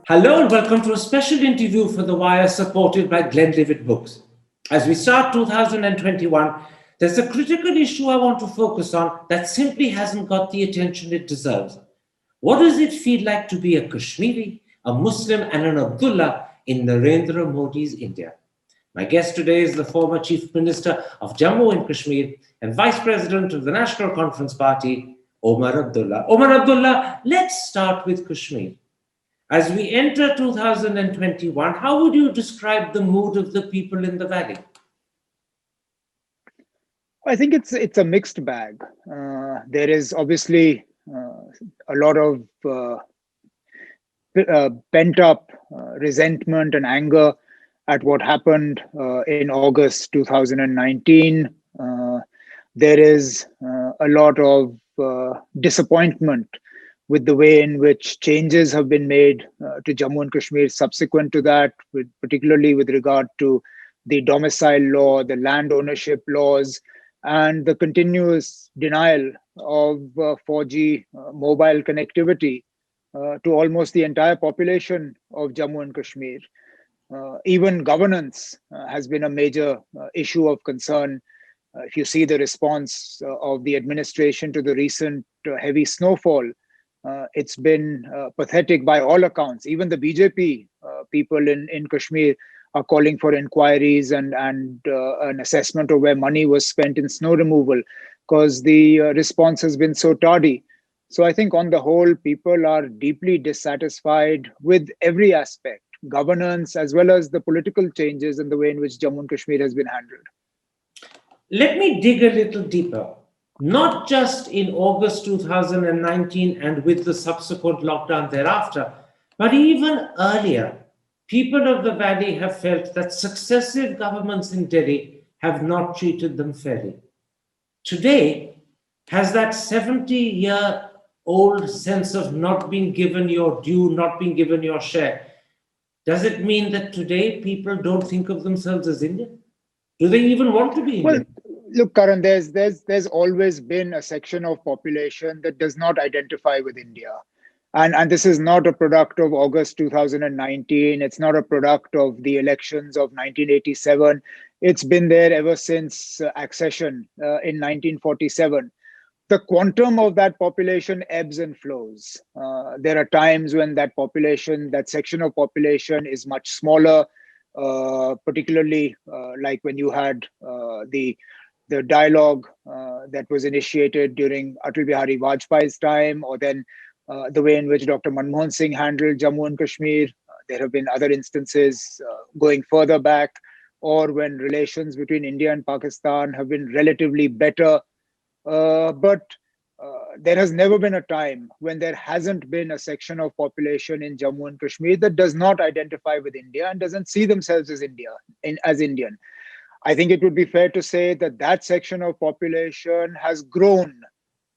Hello and welcome to a special interview for The Wire supported by Glenlivet Books. As we start 2021, there's a critical issue I want to focus on that simply hasn't got the attention it deserves. What does it feel like to be a Kashmiri, a Muslim, and an Abdullah in Narendra Modi's India? My guest today is the former Chief Minister of Jammu and Kashmir and Vice President of the National Conference Party, Omar Abdullah. Omar Abdullah, let's start with Kashmir. As we enter 2021, how would you describe the mood of the people in the valley? I think it's a mixed bag. There is obviously a lot of pent up resentment and anger at what happened in August 2019. There is a lot of disappointment with the way in which changes have been made to Jammu and Kashmir subsequent to that, particularly with regard to the domicile law, the land ownership laws, and the continuous denial of 4G mobile connectivity to almost the entire population of Jammu and Kashmir. Even governance has been a major issue of concern. If you see the response of the administration to the recent heavy snowfall, it's been pathetic by all accounts. Even the BJP people in Kashmir are calling for inquiries and an assessment of where money was spent in snow removal because the response has been so tardy. So I think on the whole, people are deeply dissatisfied with every aspect, governance, as well as the political changes and the way in which Jammu and Kashmir has been handled. Let me dig a little deeper. Not just in August 2019 and with the subsequent lockdown thereafter, but even earlier, people of the valley have felt that successive governments in Delhi have not treated them fairly. Today, has that 70-year-old sense of not being given your due, not being given your share, does it mean that today people don't think of themselves as Indian? Do they even want to be Indian? Look, Karan, there's always been a section of population that does not identify with India. And this is not a product of August 2019. It's not a product of the elections of 1987. It's been there ever since accession in 1947. The quantum of that population ebbs and flows. There are times when that section of population is much smaller, particularly like when you had the dialogue that was initiated during Atal Bihari Vajpayee's time, or then the way in which Dr. Manmohan Singh handled Jammu and Kashmir. There have been other instances going further back, or when relations between India and Pakistan have been relatively better. But there has never been a time when there hasn't been a section of population in Jammu and Kashmir that does not identify with India and doesn't see themselves as Indian. I think it would be fair to say that that section of population has grown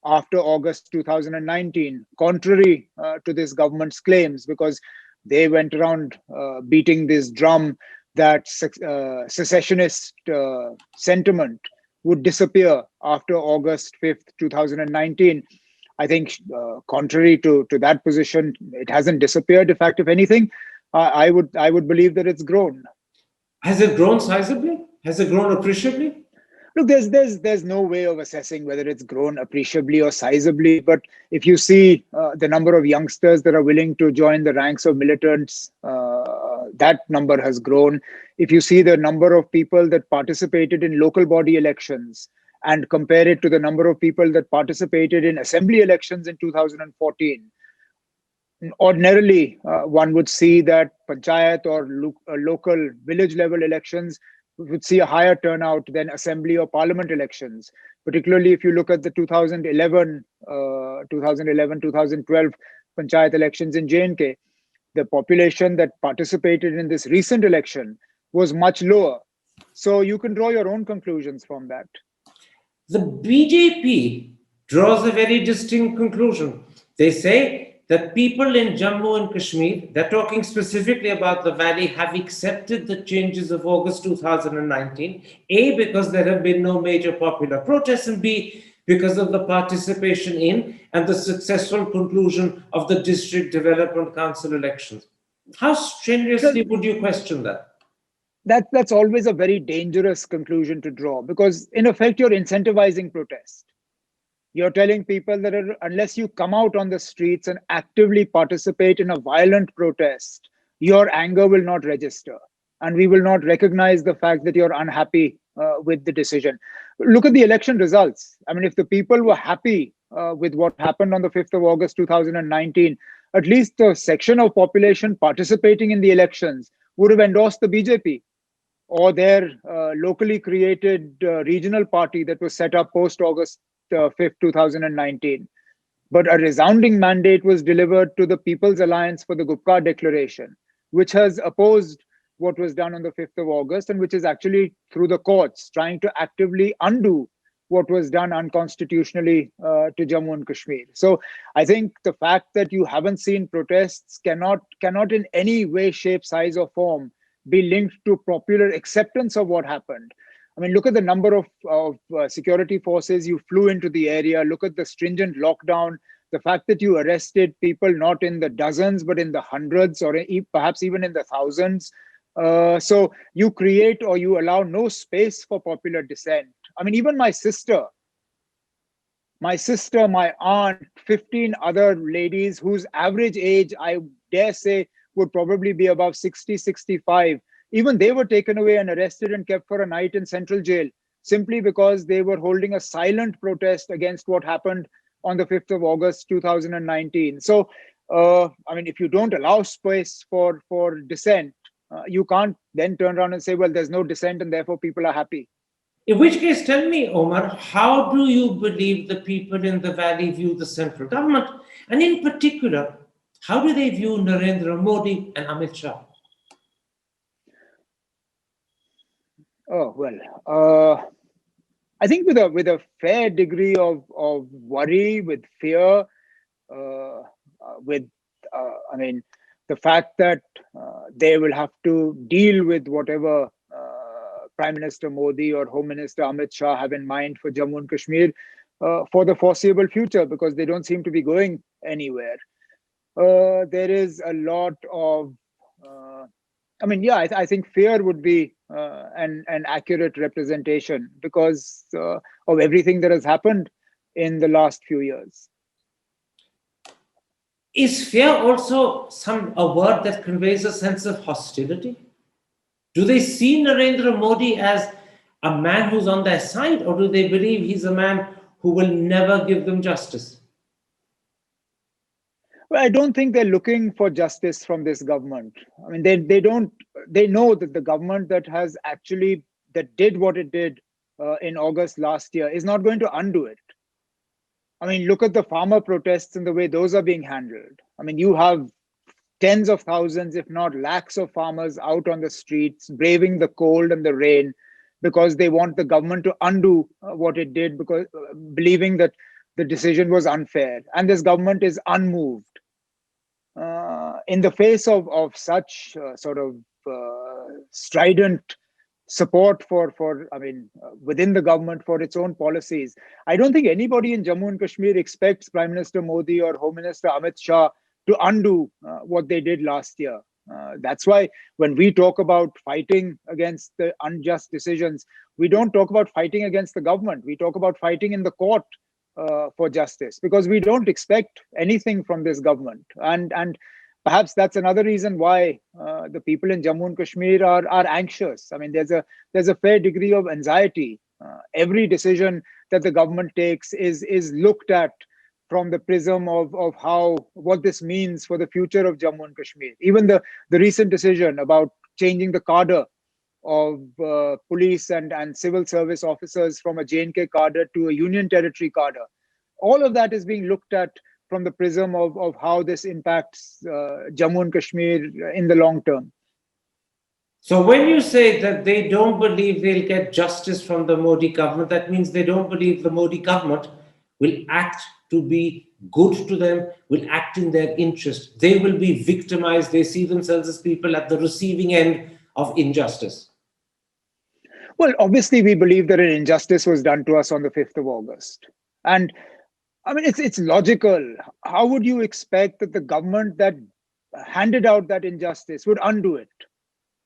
after August 2019, contrary to this government's claims, because they went around beating this drum that secessionist sentiment would disappear after August 5th, 2019. I think contrary to that position, it hasn't disappeared. In fact, if anything, I would believe that it's grown. Has it grown sizably? Has it grown appreciably? Look, there's no way of assessing whether it's grown appreciably or sizably. But if you see the number of youngsters that are willing to join the ranks of militants, that number has grown. If you see the number of people that participated in local body elections and compare it to the number of people that participated in assembly elections in 2014, ordinarily one would see that panchayat or local village level elections would see a higher turnout than assembly or parliament elections, particularly if you look at the 2011, 2012 panchayat elections in J&K. The population that participated in this recent election was much lower. So you can draw your own conclusions from that. The BJP draws a very distinct conclusion. They say that people in Jammu and Kashmir, they're talking specifically about the valley, have accepted the changes of August 2019, A, because there have been no major popular protests, and B, because of the participation in and the successful conclusion of the District Development Council elections. How Well, strenuously would you question that? that's always a very dangerous conclusion to draw, because in effect you're incentivizing protest. You're telling people that unless you come out on the streets and actively participate in a violent protest, your anger will not register. And we will not recognize the fact that you're unhappy with the decision. Look at the election results. I mean, if the people were happy with what happened on the 5th of August 2019, at least the section of population participating in the elections would have endorsed the BJP or their locally created regional party that was set up post August 5th, 2019. But a resounding mandate was delivered to the People's Alliance for the Gupta Declaration, which has opposed what was done on the 5th of August and which is actually through the courts trying to actively undo what was done unconstitutionally to Jammu and Kashmir. So I think the fact that you haven't seen protests cannot in any way, shape, size, or form be linked to popular acceptance of what happened. I mean, look at the number of security forces you flew into the area. Look at the stringent lockdown. The fact that you arrested people not in the dozens, but in the hundreds or perhaps even in the thousands. So you create or you allow no space for popular dissent. I mean, even my aunt, 15 other ladies whose average age, I dare say, would probably be above 60, 65. Even they were taken away and arrested and kept for a night in central jail simply because they were holding a silent protest against what happened on the 5th of August 2019. So, I mean, if you don't allow space for dissent, you can't then turn around and say, well, there's no dissent and therefore people are happy. In which case, tell me, Omar, how do you believe the people in the valley view the central government? And in particular, how do they view Narendra Modi and Amit Shah? Oh, well, I think with a fair degree of worry, with fear, with I mean, the fact that they will have to deal with whatever Prime Minister Modi or Home Minister Amit Shah have in mind for Jammu and Kashmir for the foreseeable future, because they don't seem to be going anywhere. There is a lot of I mean, yeah, I think fear would be an accurate representation because of everything that has happened in the last few years. Is fear also a word that conveys a sense of hostility? Do they see Narendra Modi as a man who's on their side, or do they believe he's a man who will never give them justice? Well, I don't think they're looking for justice from this government. I mean, they know that the government that did what it did in August last year is not going to undo it. I mean, look at the farmer protests and the way those are being handled. I mean, you have tens of thousands, if not lakhs of farmers out on the streets, braving the cold and the rain because they want the government to undo what it did, because believing that the decision was unfair. And this government is unmoved. In the face of such sort of strident support for I mean, within the government for its own policies, I don't think anybody in Jammu and Kashmir expects Prime Minister Modi or Home Minister Amit Shah to undo what they did last year. That's why when we talk about fighting against the unjust decisions, we don't talk about fighting against the government. We talk about fighting in the court for justice, because we don't expect anything from this government. And perhaps that's another reason why the people in Jammu and Kashmir are anxious. I mean, there's a fair degree of anxiety. Every decision that the government takes is looked at from the prism of what this means for the future of Jammu and Kashmir. Even the recent decision about changing the cadre of police and civil service officers from a J&K cadre to a Union Territory cadre. All of that is being looked at from the prism of how this impacts Jammu and Kashmir in the long term. So when you say that they don't believe they'll get justice from the Modi government, that means they don't believe the Modi government will act to be good to them, will act in their interest. They will be victimized. They see themselves as people at the receiving end of injustice. Well, obviously, we believe that an injustice was done to us on the 5th of August. And I mean, it's logical. How would you expect that the government that handed out that injustice would undo it.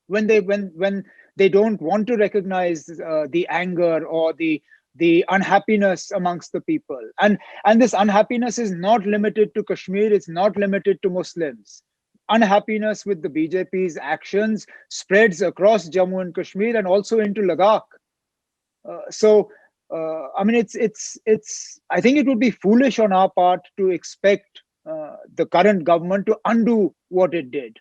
When they don't want to recognize the anger or the unhappiness amongst the people, and this unhappiness is not limited to Kashmir, it's not limited to Muslims. Unhappiness with the BJP's actions spreads across Jammu and Kashmir and also into Ladakh. I mean, it's. I think it would be foolish on our part to expect the current government to undo what it did.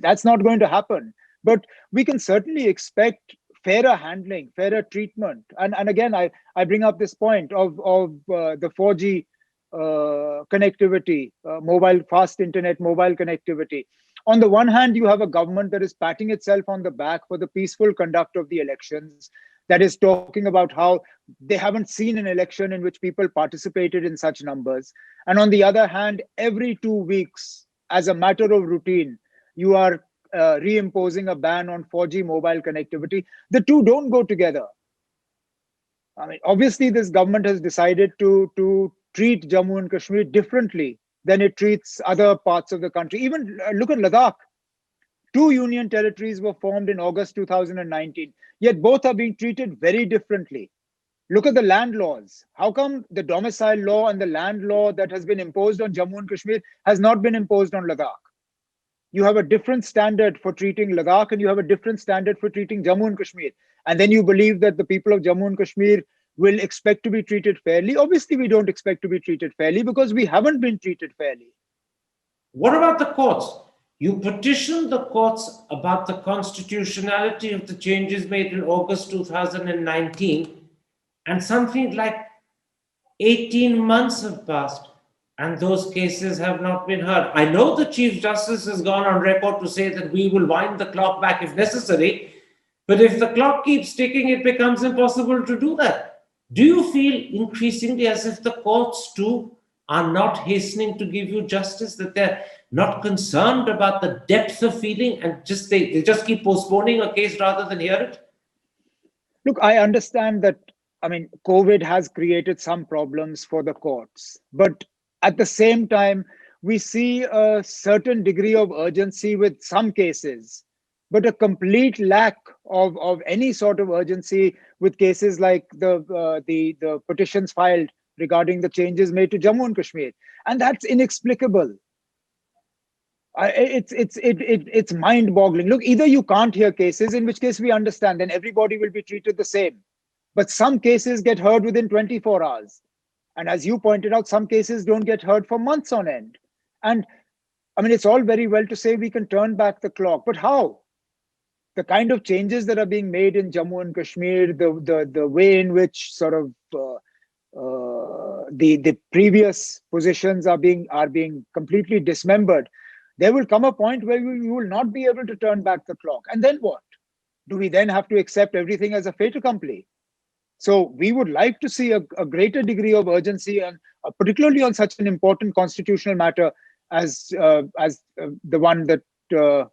That's not going to happen. But we can certainly expect fairer handling, fairer treatment. And again, I bring up this point of the 4G connectivity, mobile fast internet, mobile connectivity. On the one hand, you have a government that is patting itself on the back for the peaceful conduct of the elections, that is talking about how they haven't seen an election in which people participated in such numbers. And on the other hand, every 2 weeks, as a matter of routine, you are reimposing a ban on 4G mobile connectivity. The two don't go together. I mean, obviously, this government has decided to treat Jammu and Kashmir differently than it treats other parts of the country. Even look at Ladakh. 2 union territories were formed in August 2019, yet both are being treated very differently. Look at the land laws. How come the domicile law and the land law that has been imposed on Jammu and Kashmir has not been imposed on Ladakh? You have a different standard for treating Ladakh and you have a different standard for treating Jammu and Kashmir. And then you believe that the people of Jammu and Kashmir will expect to be treated fairly. Obviously, we don't expect to be treated fairly because we haven't been treated fairly. What about the courts? You petitioned the courts about the constitutionality of the changes made in August 2019, and something like 18 months have passed, and those cases have not been heard. I know the Chief Justice has gone on record to say that we will wind the clock back if necessary, but if the clock keeps ticking, it becomes impossible to do that. Do you feel increasingly as if the courts too are not hastening to give you justice, that they're not concerned about the depth of feeling and they just keep postponing a case rather than hear it? Look, I understand that, I mean, COVID has created some problems for the courts, but at the same time, we see a certain degree of urgency with some cases, but a complete lack of any sort of urgency with cases like the petitions filed regarding the changes made to Jammu and Kashmir, and that's inexplicable. It's mind-boggling. Look, either you can't hear cases, in which case we understand, then everybody will be treated the same. But some cases get heard within 24 hours. And as you pointed out, some cases don't get heard for months on end. And I mean, it's all very well to say we can turn back the clock, but how? The kind of changes that are being made in Jammu and Kashmir, the way in which sort of the previous positions are being completely dismembered, there will come a point where you will not be able to turn back the clock. And then what? Do we then have to accept everything as a fait accompli? So we would like to see a greater degree of urgency, and particularly on such an important constitutional matter as the one that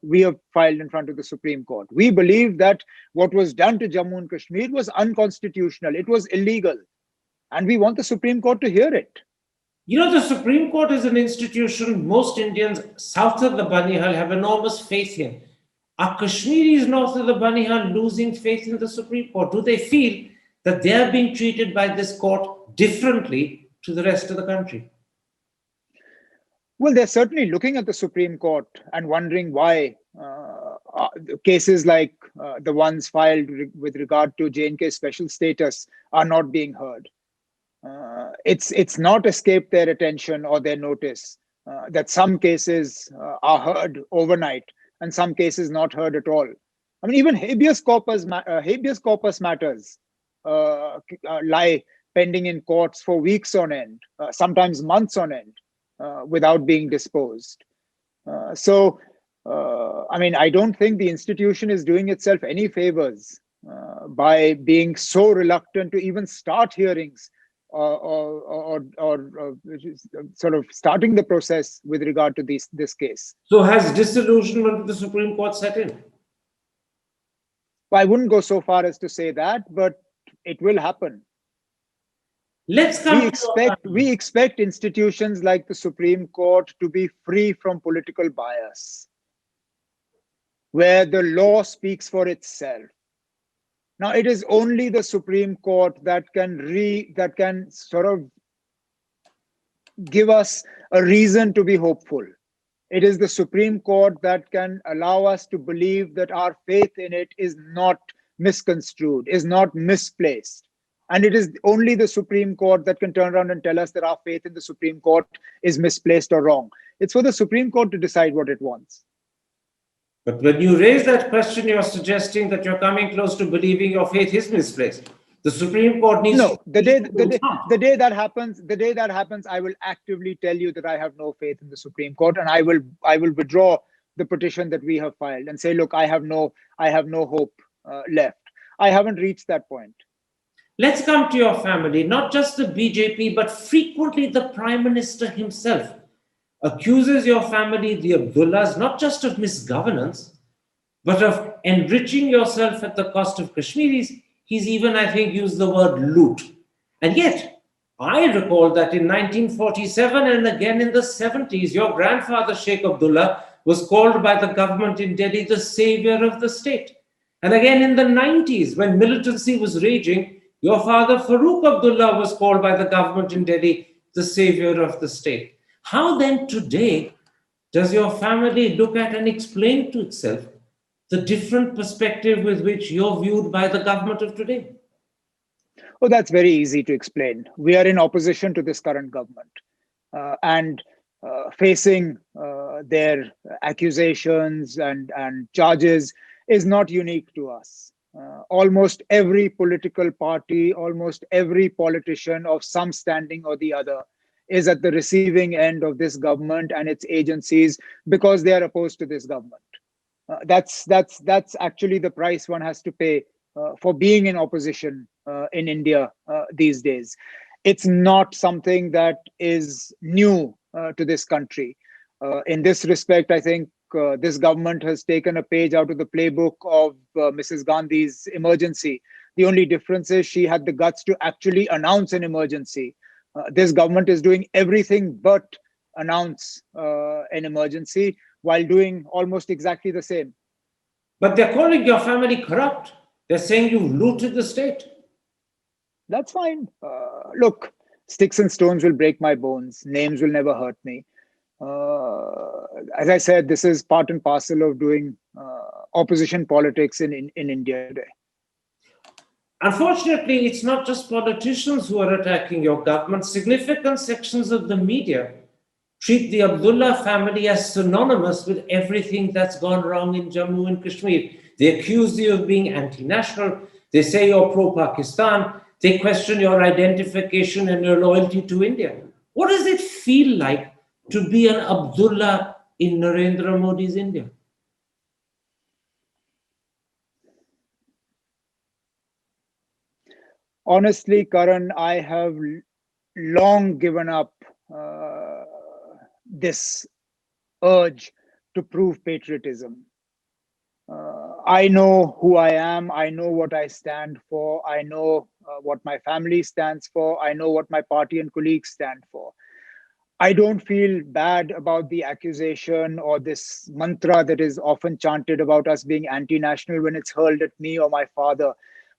we have filed in front of the Supreme Court. We believe that what was done to Jammu and Kashmir was unconstitutional. It was illegal. And we want the Supreme Court to hear it. You know, the Supreme Court is an institution most Indians south of the Banihal have enormous faith in. Are Kashmiris north of the Banihal losing faith in the Supreme Court? Do they feel that they are being treated by this court differently to the rest of the country? Well, they're certainly looking at the Supreme Court and wondering why cases like the ones filed with regard to J&K special status are not being heard. It's not escaped their attention or their notice that some cases are heard overnight and some cases not heard at all. I mean, even habeas corpus matters lie pending in courts for weeks on end, sometimes months on end, without being disposed. I mean, I don't think the institution is doing itself any favors by being so reluctant to even start hearings or sort of starting the process with regard to this case. So has disillusionment with the Supreme Court set in? Well, I wouldn't go so far as to say that, but it will happen. Let's come to your We family. expect institutions like the Supreme Court to be free from political bias, where the law speaks for itself. Now, it is only the Supreme Court that can sort of give us a reason to be hopeful. It is the Supreme Court that can allow us to believe that our faith in it is not misconstrued, is not misplaced. And it is only the Supreme Court that can turn around and tell us that our faith in the Supreme Court is misplaced or wrong. It's for the Supreme Court to decide what it wants. But when you raise that question, you're suggesting that you're coming close to believing your faith is misplaced. The Supreme Court needs to No, it's not. the day that happens, I will actively tell you that I have no faith in the Supreme Court, and I will withdraw the petition that we have filed and say, look, I have no hope left. I haven't reached that point. Let's come to your family, not just the BJP, but frequently the Prime Minister himself accuses your family, the Abdullahs, not just of misgovernance, but of enriching yourself at the cost of Kashmiris. He's even, I think, used the word loot. And yet, I recall that in 1947 and again in the 70s, your grandfather, Sheikh Abdullah, was called by the government in Delhi the savior of the state. And again in the 90s, when militancy was raging, your father, Farooq Abdullah, was called by the government in Delhi the savior of the state. How then today does your family look at and explain to itself the different perspective with which you're viewed by the government of today? Oh, that's very easy to explain. We are in opposition to this current government, and facing their accusations and charges is not unique to us. Almost every political party, almost every politician of some standing or the other is at the receiving end of this government and its agencies because they are opposed to this government. That's actually the price one has to pay for being in opposition in India these days. It's not something that is new to this country. In this respect, I think this government has taken a page out of the playbook of Mrs. Gandhi's emergency. The only difference is she had the guts to actually announce an emergency. This government is doing everything but announce an emergency while doing almost exactly the same. But they're calling your family corrupt. They're saying you've looted the state. That's fine. Look, sticks and stones will break my bones. Names will never hurt me. As I said, this is part and parcel of doing opposition politics in India today. Unfortunately, it's not just politicians who are attacking your government. Significant sections of the media treat the Abdullah family as synonymous with everything that's gone wrong in Jammu and Kashmir. They accuse you of being anti-national. They say you're pro-Pakistan. They question your identification and your loyalty to India. What does it feel like to be an Abdullah in Narendra Modi's India? Honestly, Karan, I have long given up this urge to prove patriotism. I know who I am. I know what I stand for. I know what my family stands for. I know what my party and colleagues stand for. I don't feel bad about the accusation or this mantra that is often chanted about us being anti-national when it's hurled at me or my father.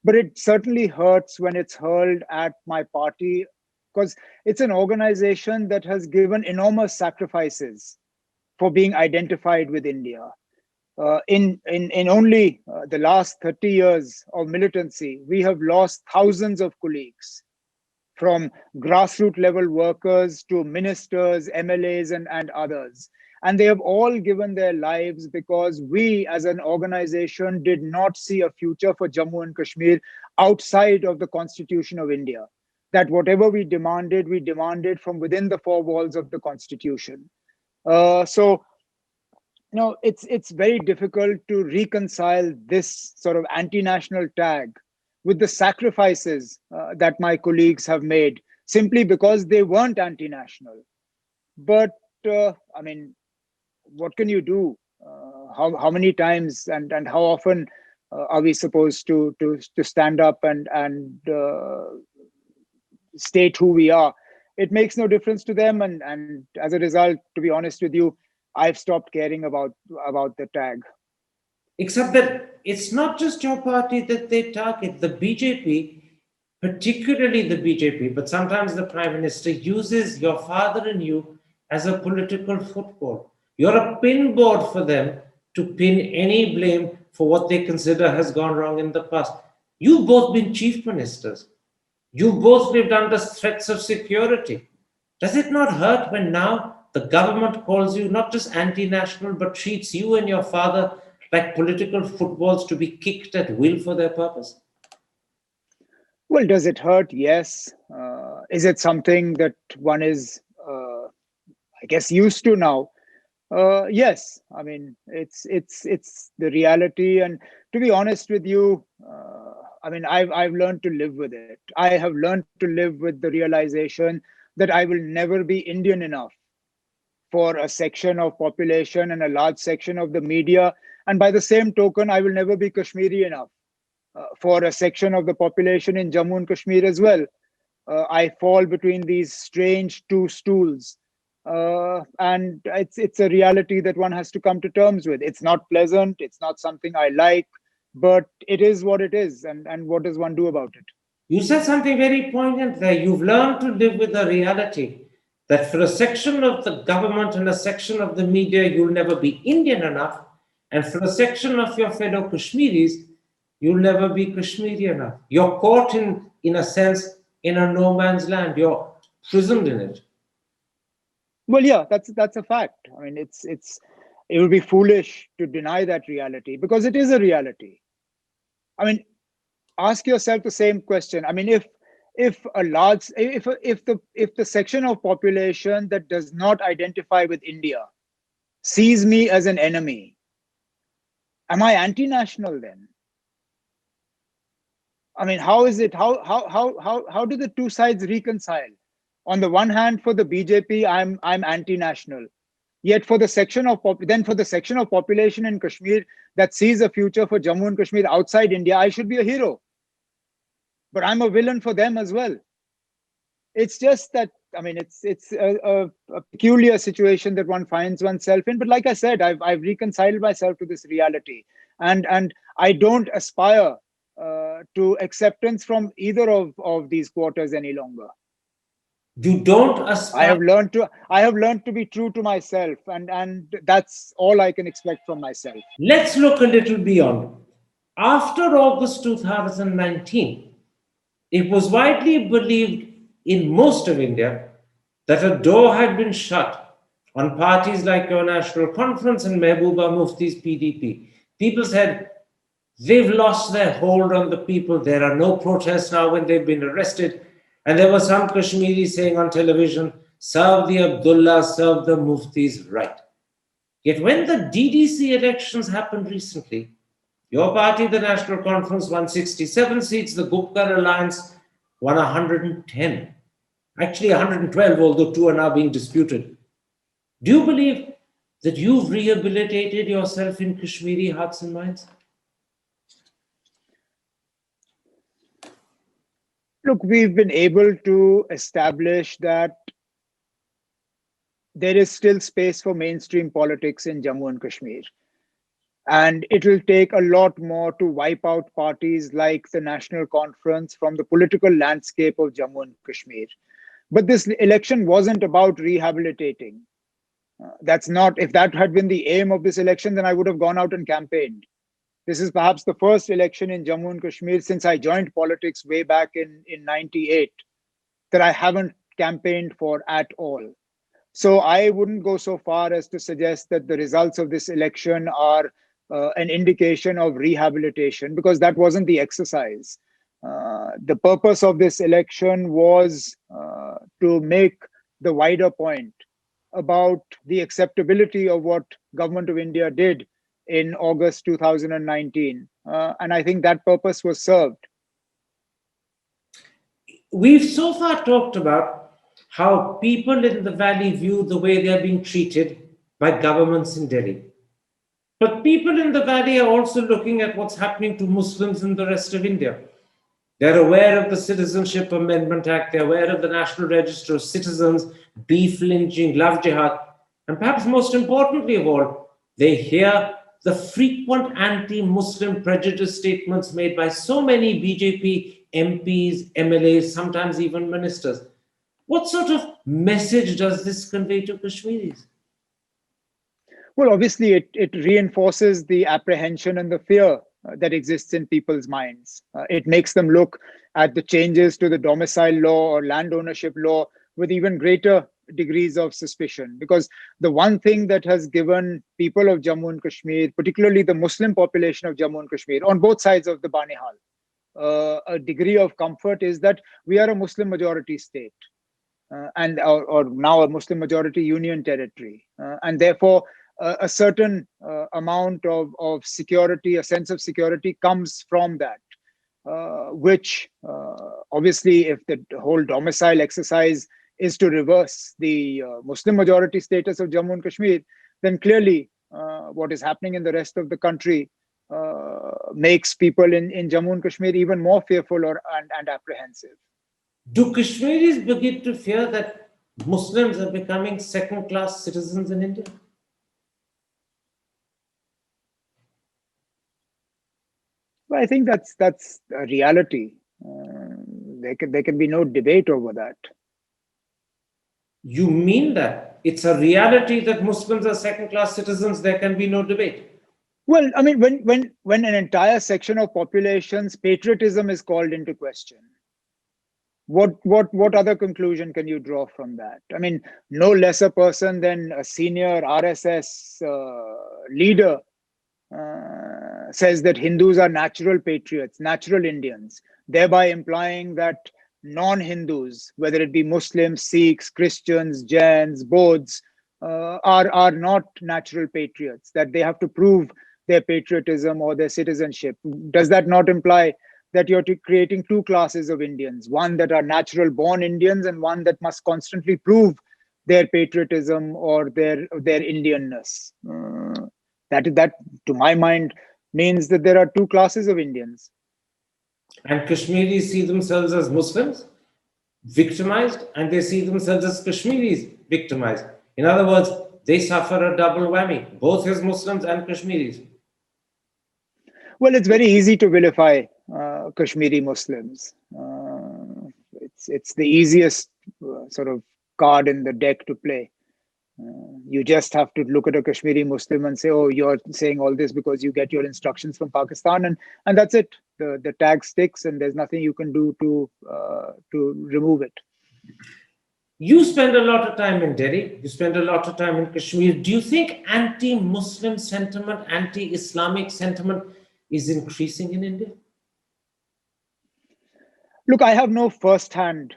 But it certainly hurts when it's hurled at my party, because it's an organization that has given enormous sacrifices for being identified with India. In only the last 30 years of militancy, we have lost thousands of colleagues, from grassroots level workers to ministers, MLAs, and others. And they have all given their lives because we as an organization did not see a future for Jammu and Kashmir outside of the Constitution of India. That whatever we demanded from within the four walls of the Constitution. So, it's very difficult to reconcile this sort of anti-national tag with the sacrifices that my colleagues have made simply because they weren't anti-national. But I mean, what can you do? How many times and how often are we supposed to stand up and state who we are. It makes no difference to them, and as a result, to be honest with you, I've stopped caring about the tag. Except that it's not just your party that they target. The BJP, particularly the BJP, but sometimes the Prime Minister uses your father and you as a political football. You're a pin board for them to pin any blame for what they consider has gone wrong in the past. You've both been chief ministers. You both lived under threats of security. Does it not hurt when now the government calls you not just anti-national, but treats you and your father like political footballs to be kicked at will for their purpose? Well, does it hurt? Yes. Is it something that one is, I guess, used to now? Yes. I mean, it's the reality, and to be honest with you, I mean, I've learned to live with it. I have learned to live with the realization that I will never be Indian enough for a section of population and a large section of the media, and by the same token, I will never be Kashmiri enough for a section of the population in Jammu and Kashmir as well. I fall between these strange two stools. And it's a reality that one has to come to terms with. It's not pleasant. It's not something I like, but it is what it is. And what does one do about it? You said something very poignant there. You've learned to live with the reality that for a section of the government and a section of the media, you'll never be Indian enough. And for a section of your fellow Kashmiris, you'll never be Kashmiri enough. You're caught in a sense, in a no man's land. You're prisoned in it. Well, yeah, that's a fact. I mean, it would be foolish to deny that reality because it is a reality. I mean, ask yourself the same question. I mean, if the section of population that does not identify with India sees me as an enemy, am I anti-national then? I mean, how is it? How do the two sides reconcile? On the one hand, for the BJP, I'm anti-national. Yet for the section of population in Kashmir that sees a future for Jammu and Kashmir outside India, I should be a hero. But I'm a villain for them as well. It's just that, I mean, it's a peculiar situation that one finds oneself in. But like I said, I've reconciled myself to this reality, and I don't aspire to acceptance from either of these quarters any longer. You don't aspire. I have learned to be true to myself, and that's all I can expect from myself. Let's look a little beyond. After August 2019, it was widely believed in most of India that a door had been shut on parties like your National Conference and Mehbooba Mufti's PDP. People said they've lost their hold on the people. There are no protests now when they've been arrested. And there were some Kashmiris saying on television, serve the Abdullah, serve the Muftis right. Yet when the DDC elections happened recently, your party, the National Conference, won 67 seats. The Gupkar Alliance won 110. Actually 112, although 2 are now being disputed. Do you believe that you've rehabilitated yourself in Kashmiri hearts and minds? Look, we've been able to establish that there is still space for mainstream politics in Jammu and Kashmir. And it will take a lot more to wipe out parties like the National Conference from the political landscape of Jammu and Kashmir. But this election wasn't about rehabilitating. That's not, if that had been the aim of this election, then I would have gone out and campaigned. This is perhaps the first election in Jammu and Kashmir since I joined politics way back in 98 that I haven't campaigned for at all. So I wouldn't go so far as to suggest that the results of this election are an indication of rehabilitation, because that wasn't the exercise. The purpose of this election was to make the wider point about the acceptability of what Government of India did in August 2019. And I think that purpose was served. We've so far talked about how people in the valley view the way they're being treated by governments in Delhi. But people in the valley are also looking at what's happening to Muslims in the rest of India. They're aware of the Citizenship Amendment Act, they're aware of the National Register of Citizens, beef lynching, love jihad, and perhaps most importantly of all, they hear the frequent anti-Muslim prejudice statements made by so many BJP MPs, MLAs, sometimes even ministers. What sort of message does this convey to Kashmiris? Well, obviously, it reinforces the apprehension and the fear that exists in people's minds. It makes them look at the changes to the domicile law or land ownership law with even greater degrees of suspicion. Because the one thing that has given people of Jammu and Kashmir, particularly the Muslim population of Jammu and Kashmir, on both sides of the Banihal, a degree of comfort is that we are a Muslim majority state. Or now a Muslim majority union territory. And therefore, a certain amount of security, a sense of security comes from that, which obviously, if the whole domicile exercise is to reverse the Muslim majority status of Jammu and Kashmir, then clearly what is happening in the rest of the country makes people in Jammu and Kashmir even more fearful and apprehensive. Do Kashmiris begin to fear that Muslims are becoming second-class citizens in India? Well, I think that's a reality. There can be no debate over that. You mean that it's a reality that Muslims are second-class citizens? There can be no debate. Well, I mean, when an entire section of population's patriotism is called into question, what other conclusion can you draw from that? I mean, no lesser person than a senior RSS leader says that Hindus are natural patriots, natural Indians, thereby implying that non-Hindus, whether it be Muslims, Sikhs, Christians, Jains, Bauds, are not natural patriots, that they have to prove their patriotism or their citizenship. Does that not imply that you're creating two classes of Indians, one that are natural born Indians and one that must constantly prove their patriotism or their Indianness? That, to my mind, means that there are two classes of Indians. And Kashmiris see themselves as Muslims, victimized, and they see themselves as Kashmiris, victimized. In other words, they suffer a double whammy, both as Muslims and Kashmiris. Well, it's very easy to vilify Kashmiri Muslims. It's the easiest sort of card in the deck to play. You just have to look at a Kashmiri Muslim and say, oh, you're saying all this because you get your instructions from Pakistan, and that's it. The tag sticks, and there's nothing you can do to remove it. You spend a lot of time in Delhi. You spend a lot of time in Kashmir. Do you think anti-Muslim sentiment, anti-Islamic sentiment is increasing in India? Look, I have no first-hand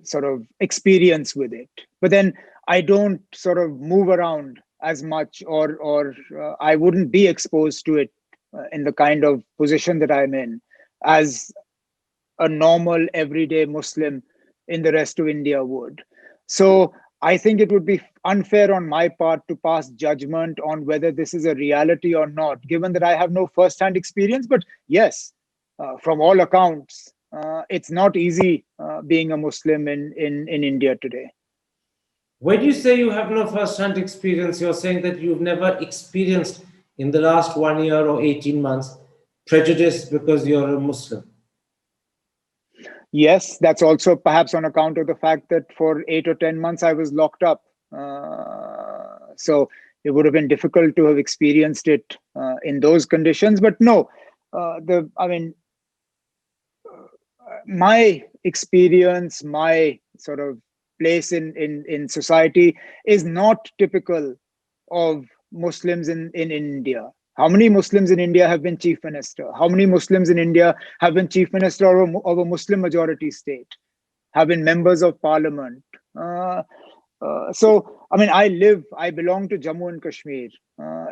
sort of experience with it, but then I don't sort of move around as much, or I wouldn't be exposed to it in the kind of position that I'm in as a normal everyday Muslim in the rest of India would. So I think it would be unfair on my part to pass judgment on whether this is a reality or not, given that I have no first-hand experience. But yes, from all accounts, it's not easy being a Muslim in India today. When you say you have no first-hand experience, you're saying that you've never experienced in the last 1 year or 18 months prejudice because you're a Muslim. Yes, that's also perhaps on account of the fact that for 8 or 10 months I was locked up. So it would have been difficult to have experienced it in those conditions. But no, my experience, my sort of place in society is not typical of Muslims in India. How many Muslims in India have been chief minister? How many Muslims in India have been chief minister of a Muslim majority state, have been members of parliament? So, I mean, I belong to Jammu and Kashmir.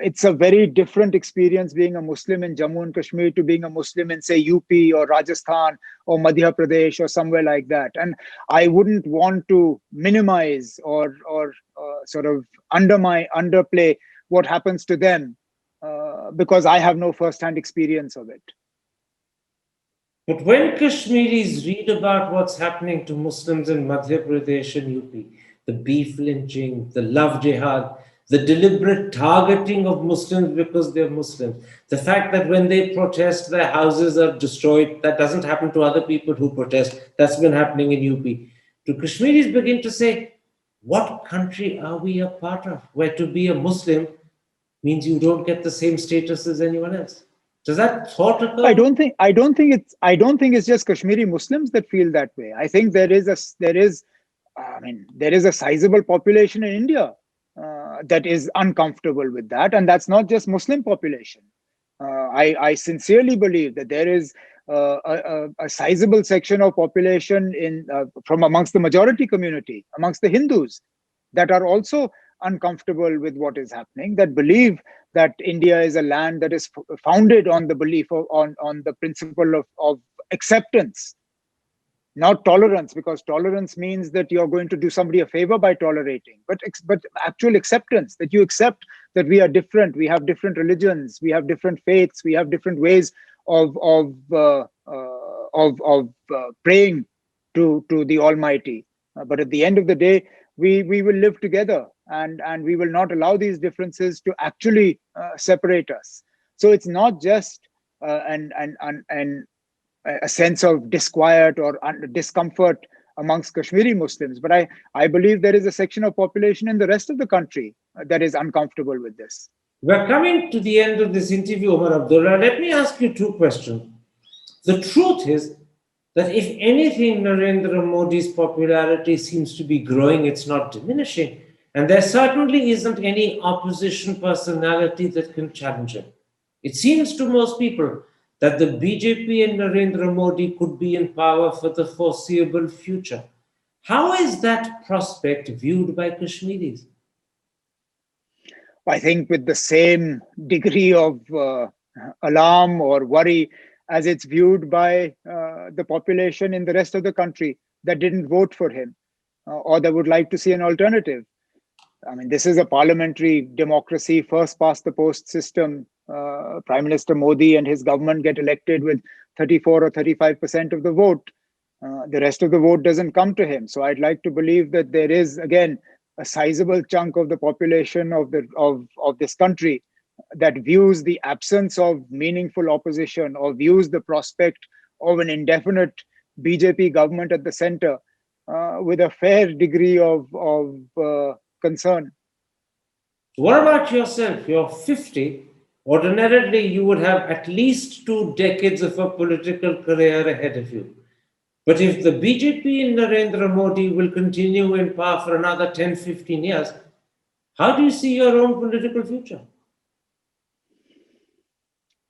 It's a very different experience being a Muslim in Jammu and Kashmir to being a Muslim in, say, UP or Rajasthan or Madhya Pradesh or somewhere like that. And I wouldn't want to minimize or sort of underplay what happens to them because I have no first-hand experience of it. But when Kashmiris read about what's happening to Muslims in Madhya Pradesh and UP, the beef lynching, the love jihad, the deliberate targeting of Muslims because they're Muslims, the fact that when they protest, their houses are destroyed, that doesn't happen to other people who protest, that's been happening in UP. Do Kashmiris begin to say, what country are we a part of where to be a Muslim means you don't get the same status as anyone else? Does that thought occur? I don't think it's just Kashmiri Muslims that feel that way. I think there is a sizable population in India that is uncomfortable with that, and that's not just Muslim population. I sincerely believe that there is a sizable section of population from amongst the majority community, amongst the Hindus, that are also uncomfortable with what is happening, that believe that India is a land that is founded on the belief on the principle of acceptance, not tolerance, because tolerance means that you're going to do somebody a favor by tolerating, but actual acceptance, that you accept that we are different, we have different religions, we have different faiths, we have different ways of praying to the Almighty. But at the end of the day, we will live together, and we will not allow these differences to actually separate us. So it's not just a sense of disquiet or discomfort amongst Kashmiri Muslims, but I believe there is a section of population in the rest of the country that is uncomfortable with this. We're coming to the end of this interview, Omar Abdullah. Let me ask you two questions. The truth is that if anything, Narendra Modi's popularity seems to be growing, it's not diminishing. And there certainly isn't any opposition personality that can challenge him. It seems to most people that the BJP and Narendra Modi could be in power for the foreseeable future. How is that prospect viewed by Kashmiris? I think with the same degree of alarm or worry as it's viewed by the population in the rest of the country that didn't vote for him or that would like to see an alternative. I mean, this is a parliamentary democracy, first past the post system. Prime Minister Modi and his government get elected with 34 or 35% of the vote. The rest of the vote doesn't come to him. So I'd like to believe that there is, again, a sizable chunk of the population of this country that views the absence of meaningful opposition or views the prospect of an indefinite BJP government at the center with a fair degree of concern. What about yourself? You're 50. Ordinarily, you would have at least 2 decades of a political career ahead of you. But if the BJP and Narendra Modi will continue in power for another 10, 15 years, how do you see your own political future?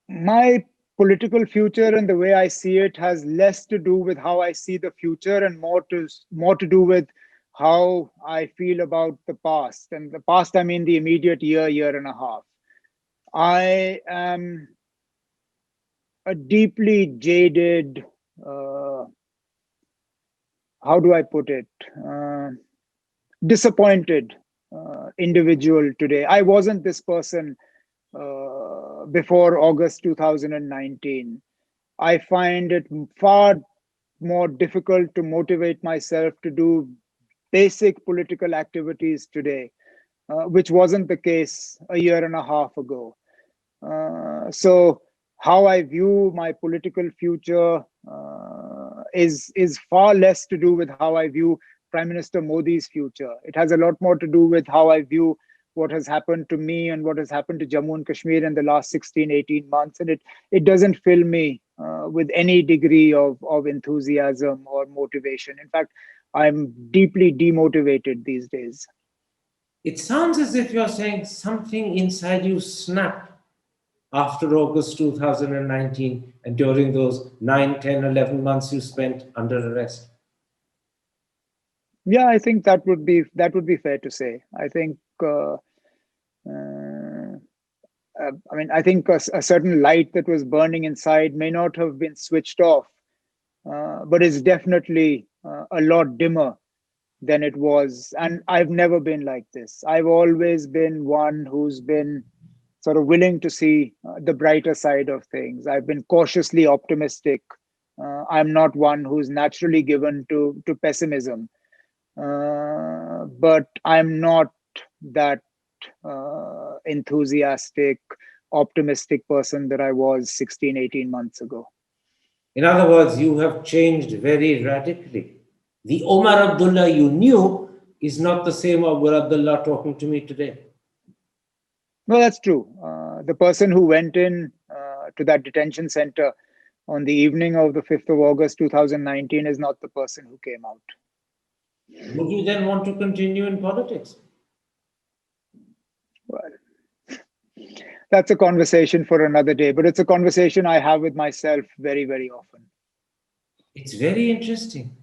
My political future and the way I see it has less to do with how I see the future and more to do with how I feel about the past. And the past, I mean the immediate year and a half. I am a deeply jaded, how do I put it, disappointed individual today. I wasn't this person before August 2019. I find it far more difficult to motivate myself to do basic political activities today, which wasn't the case a year and a half ago. So how I view my political future is far less to do with how I view Prime Minister Modi's future. It has a lot more to do with how I view what has happened to me and what has happened to Jammu and Kashmir in the last 16, 18 months. And it doesn't fill me with any degree of enthusiasm or motivation. In fact, I'm deeply demotivated these days. It sounds as if you're saying something inside you snapped after August 2019 and during those 9, 10, 11 months you spent under arrest. Yeah, I think that would be fair to say. I think I think a certain light that was burning inside may not have been switched off, but it's definitely a lot dimmer than it was. And I've never been like this. I've always been one who's been sort of willing to see the brighter side of things. I've been cautiously optimistic I'm not one who's naturally given to pessimism, but I'm not that enthusiastic, optimistic person that I was 16, 18 months ago. In other words, you have changed very radically. The Omar Abdullah you knew is not the same Omar Abdullah talking to me today. No, that's true. The person who went in to that detention center on the evening of the 5th of August 2019 is not the person who came out. Would you then want to continue in politics? Well, that's a conversation for another day, but it's a conversation I have with myself very, very often. It's very interesting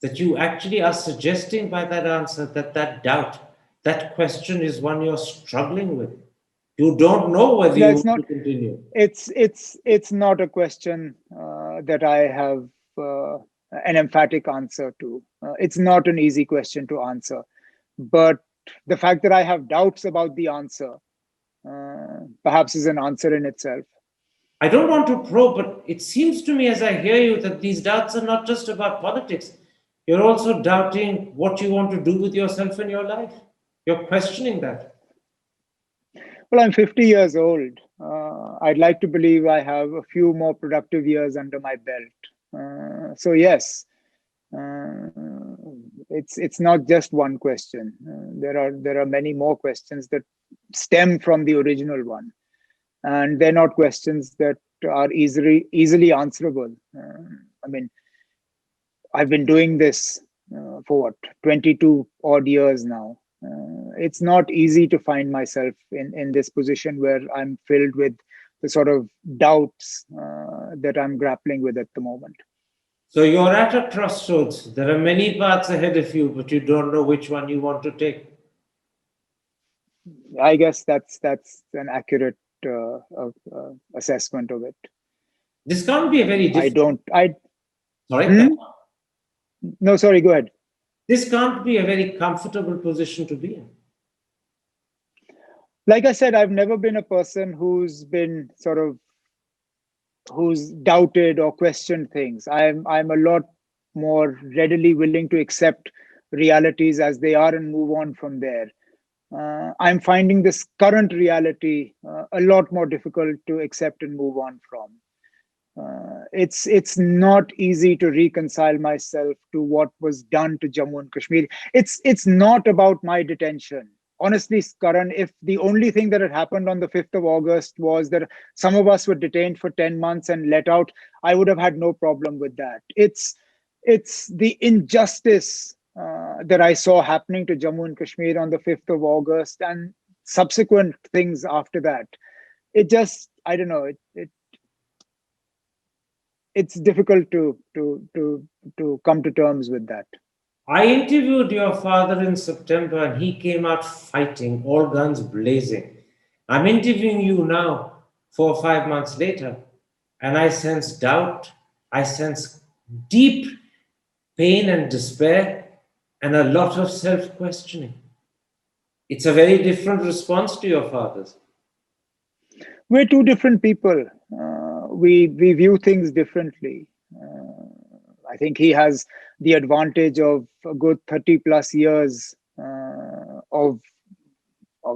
that you actually are suggesting by that answer that that doubt, that question is one you're struggling with. You don't know whether No, you it's want not. to continue. It's not a question that I have an emphatic answer to. It's not an easy question to answer, but the fact that I have doubts about the answer perhaps is an answer in itself. I don't want to probe, but it seems to me as I hear you that these doubts are not just about politics. You're also doubting what you want to do with yourself in your life. You're questioning that. Well, I'm 50 years old. I'd like to believe I have a few more productive years under my belt. So yes, it's not just one question. There are many more questions that stem from the original one, and they're not questions that are easily answerable. I mean, I've been doing this for what, 22 odd years now. It's not easy to find myself in this position where I'm filled with the sort of doubts that I'm grappling with at the moment. So you're at a crossroads. There are many paths ahead of you, but you don't know which one you want to take. I guess that's an accurate assessment of it. This can't be a very difficult. Sorry? Hmm? No, sorry, go ahead. This can't be a very comfortable position to be in. Like I said, I've never been a person who's doubted or questioned things. I'm a lot more readily willing to accept realities as they are and move on from there. I'm finding this current reality a lot more difficult to accept and move on from. It's not easy to reconcile myself to what was done to Jammu and Kashmir. It's not about my detention. Honestly, Karan, if the only thing that had happened on the 5th of August was that some of us were detained for 10 months and let out, I would have had no problem with that. It's the injustice that I saw happening to Jammu and Kashmir on the 5th of August and subsequent things after that. It just, I don't know, it's difficult to come to terms with that. I interviewed your father in September and he came out fighting, all guns blazing. I'm interviewing you now, 4 or 5 months later, and I sense doubt, I sense deep pain and despair, and a lot of self-questioning. It's a very different response to your father's. We're two different people. We view things differently. I think he has the advantage of a good 30 plus years of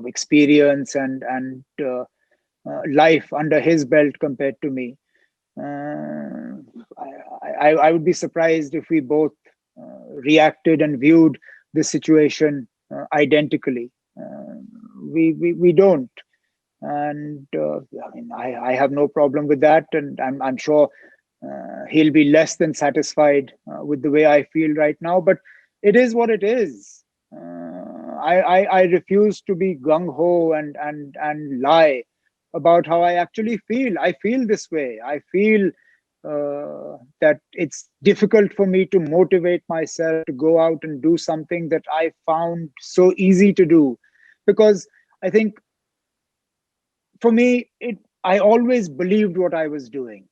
experience and life under his belt compared to me. I would be surprised if we both reacted and viewed the situation identically. We don't. And I mean, I have no problem with that, and I'm sure he'll be less than satisfied with the way I feel right now. But it is what it is. I refuse to be gung ho and lie about how I actually feel. I feel this way. I feel that it's difficult for me to motivate myself to go out and do something that I found so easy to do, because I think for me, I always believed what I was doing.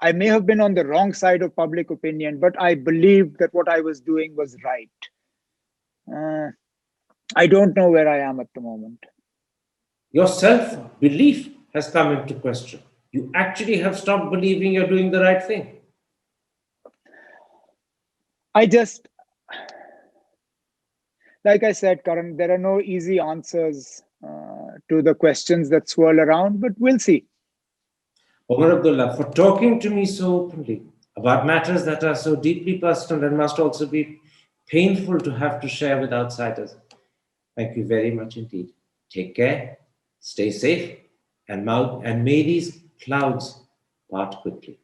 I may have been on the wrong side of public opinion, but I believed that what I was doing was right. I don't know where I am at the moment. Your self-belief has come into question. You actually have stopped believing you're doing the right thing. I just, like I said, Karan, there are no easy answers to the questions that swirl around, but we'll see. Omar Abdullah, for talking to me so openly about matters that are so deeply personal and must also be painful to have to share with outsiders. Thank you very much indeed. Take care, stay safe, and may these clouds part quickly.